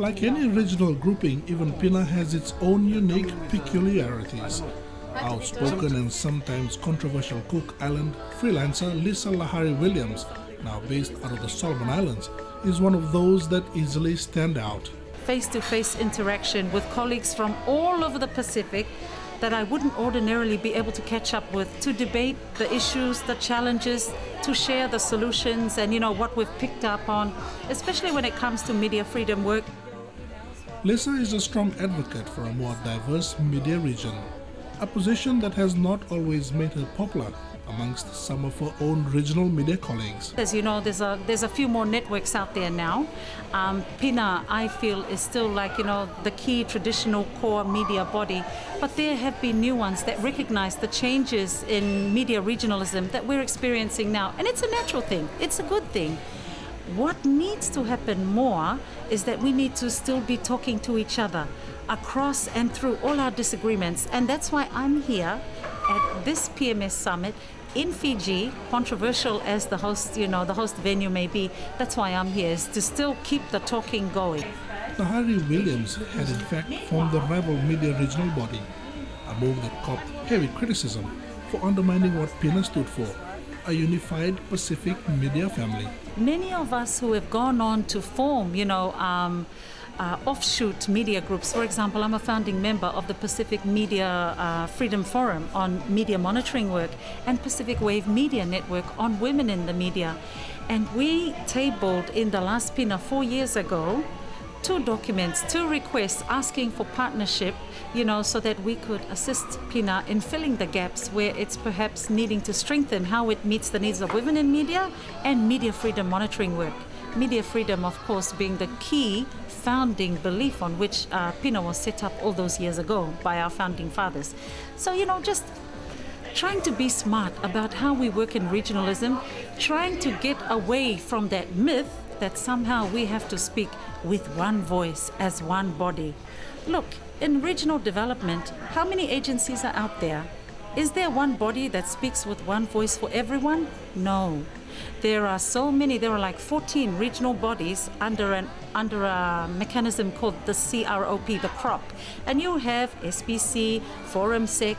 Like any regional grouping, even PINA has its own unique peculiarities. Outspoken and sometimes controversial Cook Island freelancer Lisa Lahari Williams, now based out of the Solomon Islands, is one of those that easily stand out. Face-to-face interaction with colleagues from all over the Pacific that I wouldn't ordinarily be able to catch up with, to debate the issues, the challenges, to share the solutions and what we've picked up on, especially when it comes to media freedom work. Lisa is a strong advocate for a more diverse media region, a position that has not always made her popular amongst some of her own regional media colleagues. As you know, there's a few more networks out there now. PINA, I feel, is still like, the key traditional core media body, but there have been new ones that recognize the changes in media regionalism that we're experiencing now. And it's a natural thing. It's a good thing. What needs to happen more is that we need to still be talking to each other across and through all our disagreements. And that's why I'm here at this PMS summit in Fiji, controversial as the host, the host venue may be. That's why I'm here, is to still keep the talking going. Lahari Williams had in fact formed the rival media regional body, a move that copped heavy criticism for undermining what PINA stood for, a unified Pacific media family. Many of us who have gone on to form, offshoot media groups. For example, I'm a founding member of the Pacific Media Freedom Forum on media monitoring work and Pacific Wave Media Network on women in the media. And we tabled in the last PINA 4 years ago 2 documents, 2 requests asking for partnership, so that we could assist PINA in filling the gaps where it's perhaps needing to strengthen how it meets the needs of women in media and media freedom monitoring work. Media freedom, of course, being the key founding belief on which PINA was set up all those years ago by our founding fathers. So, just trying to be smart about how we work in regionalism, trying to get away from that myth that somehow we have to speak with one voice as one body. Look, in regional development, how many agencies are out there? Is there one body that speaks with one voice for everyone? No. There are so many, there are like 14 regional bodies under a mechanism called the CROP, the CROP. And you have SPC, Forum Sec,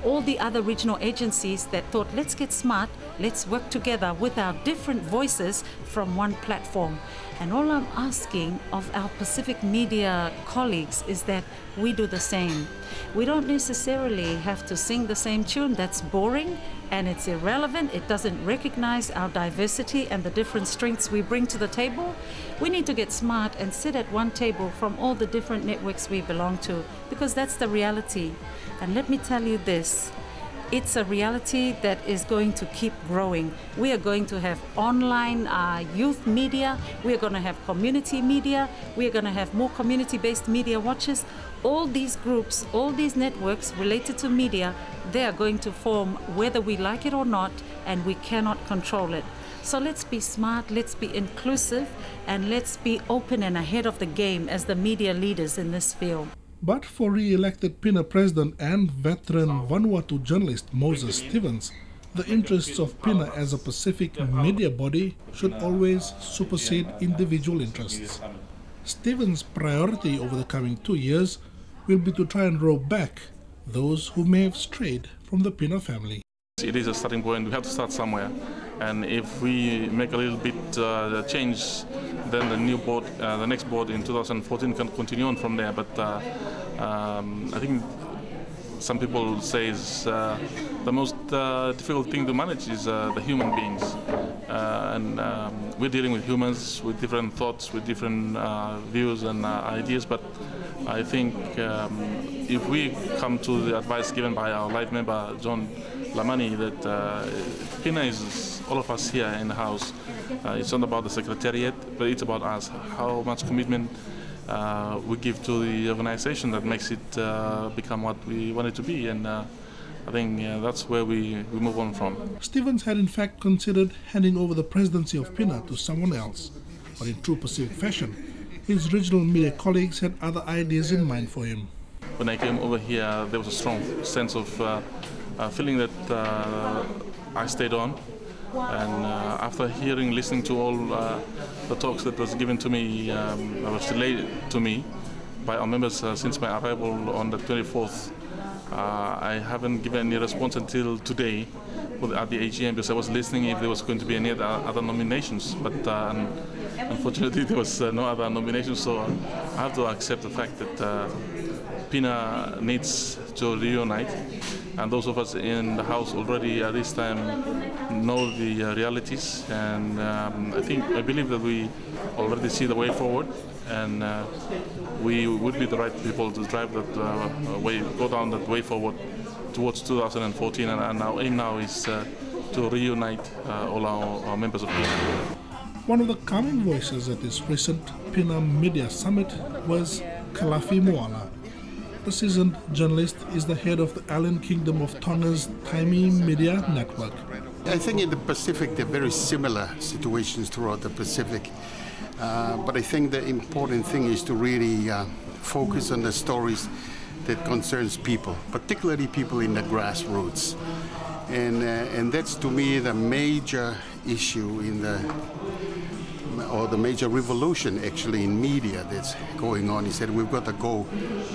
all the other regional agencies that thought, let's get smart, let's work together with our different voices from one platform. And all I'm asking of our Pacific media colleagues is that we do the same. We don't necessarily have to sing the same tune. That's boring and it's irrelevant. It doesn't recognize our diversity and the different strengths we bring to the table. We need to get smart and sit at one table from all the different networks we belong to, because that's the reality. And let me tell you this, it's a reality that is going to keep growing. We are going to have online youth media. We are going to have community media. We are going to have more community-based media watches. All these groups, all these networks related to media, they are going to form whether we like it or not, and we cannot control it. So let's be smart, let's be inclusive, and let's be open and ahead of the game as the media leaders in this field. But for re-elected PINA president and veteran Vanuatu journalist Moses Stevens, the interests of PINA as a Pacific media body should always supersede individual interests. Stevens' priority over the coming 2 years will be to try and row back those who may have strayed from the PINA family. It is a starting point. We have to start somewhere, and if we make a little bit change, then the new board, the next board in 2014 can continue on from there. But I think some people say the most difficult thing to manage is the human beings, and we're dealing with humans with different thoughts, with different views and ideas. But I think if we come to the advice given by our live member John Lamani, that PINA is all of us here in the house. It's not about the secretariat, but it's about us, how much commitment we give to the organization that makes it become what we want it to be. And I think that's where we move on from. Stevens had in fact considered handing over the presidency of PINA to someone else, but in true Pacific fashion, his regional media colleagues had other ideas in mind for him. When I came over here, there was a strong sense of feeling that I stayed on, and after listening to all the talks that was given to me, was relayed to me by our members since my arrival on the 24th, I haven't given any response until today at the AGM, because I was listening if there was going to be any other nominations, but unfortunately there was no other nominations, so I have to accept the fact that PINA needs to reunite, and those of us in the House already at this time know the realities, and I believe that we already see the way forward, and we would be the right people to drive that way, go down that way forward towards 2014, and our aim now is to reunite all our members of PINA. One of the calming voices at this recent PINA Media Summit was Kalafi Moala. The seasoned journalist is the head of the Island Kingdom of Tonga's Taimi Media Network. I think in the Pacific there are very similar situations throughout the Pacific, but I think the important thing is to really focus on the stories that concerns people, particularly people in the grassroots, and that's to me the major issue or the major revolution actually in media that's going on, is that we've got to go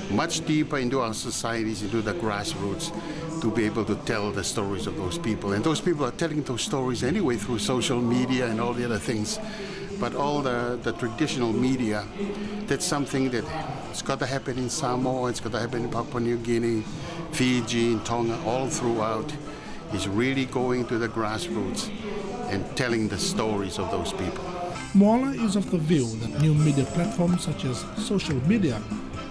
much deeper into our societies, into the grassroots, to be able to tell the stories of those people. And those people are telling those stories anyway through social media and all the other things. But all the traditional media, that's something that it's got to happen in Samoa, it's got to happen in Papua New Guinea, Fiji, in Tonga, all throughout, is really going to the grassroots and telling the stories of those people. Moala is of the view that new media platforms such as social media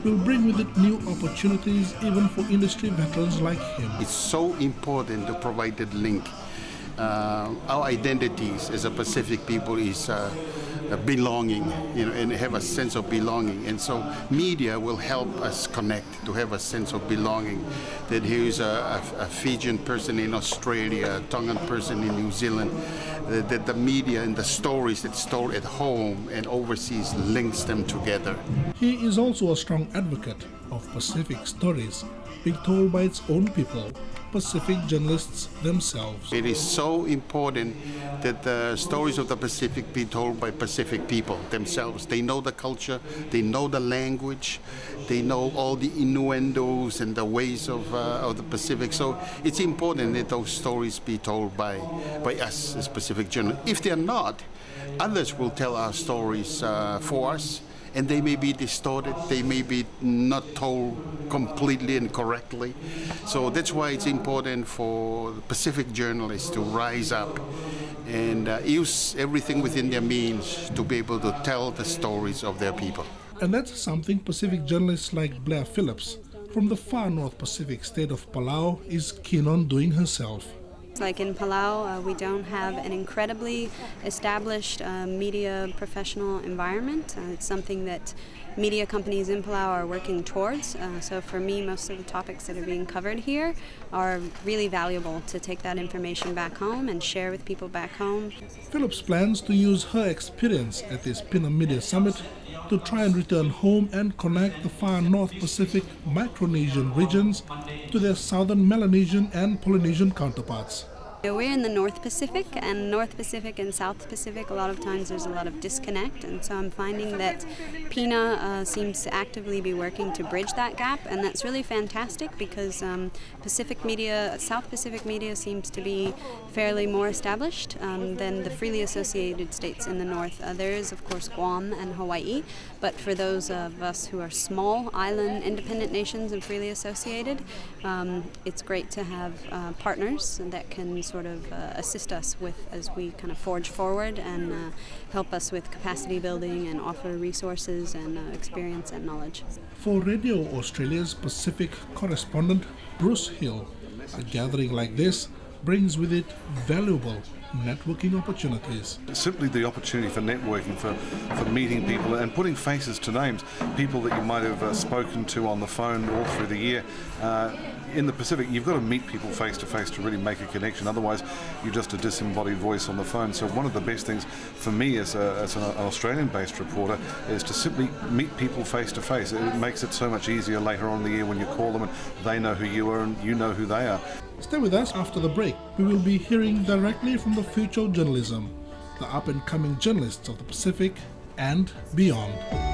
will bring with it new opportunities even for industry veterans like him. It's so important to provide that link. Our identities as a Pacific people is belonging, and have a sense of belonging. And so media will help us connect, to have a sense of belonging. That here's a Fijian person in Australia, a Tongan person in New Zealand, that the media and the stories that's told at home and overseas links them together. He is also a strong advocate of Pacific stories being told by its own people, Pacific journalists themselves. It is so important that the stories of the Pacific be told by Pacific people themselves. They know the culture, they know the language, they know all the innuendos and the ways of the Pacific. So it's important that those stories be told by us as Pacific journalists. If they're not, others will tell our stories for us. And they may be distorted, they may be not told completely and correctly. So that's why it's important for Pacific journalists to rise up and use everything within their means to be able to tell the stories of their people. And that's something Pacific journalists like Blair Phillips from the far North Pacific state of Palau is keen on doing herself. Like in Palau, we don't have an incredibly established media professional environment. It's something that media companies in Palau are working towards. So for me, most of the topics that are being covered here are really valuable to take that information back home and share with people back home. Phillips plans to use her experience at this PINA Media Summit to try and return home and connect the far North Pacific Micronesian regions to their Southern Melanesian and Polynesian counterparts. We're in the North Pacific, and North Pacific and South Pacific, a lot of times there's a lot of disconnect, and so I'm finding that PINA seems to actively be working to bridge that gap, and that's really fantastic because Pacific media, South Pacific media seems to be fairly more established than the freely associated states in the North. There is, of course, Guam and Hawaii, but for those of us who are small island independent nations and freely associated, it's great to have partners that can sort of assist us with as we kind of forge forward and help us with capacity building and offer resources and experience and knowledge. For Radio Australia's Pacific correspondent Bruce Hill, a gathering like this brings with it valuable networking opportunities. Simply the opportunity for networking, for meeting people and putting faces to names, people that you might have spoken to on the phone all through the year. In the Pacific, you've got to meet people face to face to really make a connection. Otherwise, you're just a disembodied voice on the phone. So one of the best things for me as an Australian-based reporter is to simply meet people face to face. It makes it so much easier later on in the year when you call them and they know who you are and you know who they are. Stay with us after the break. We will be hearing directly from the future of journalism, the up-and-coming journalists of the Pacific and beyond.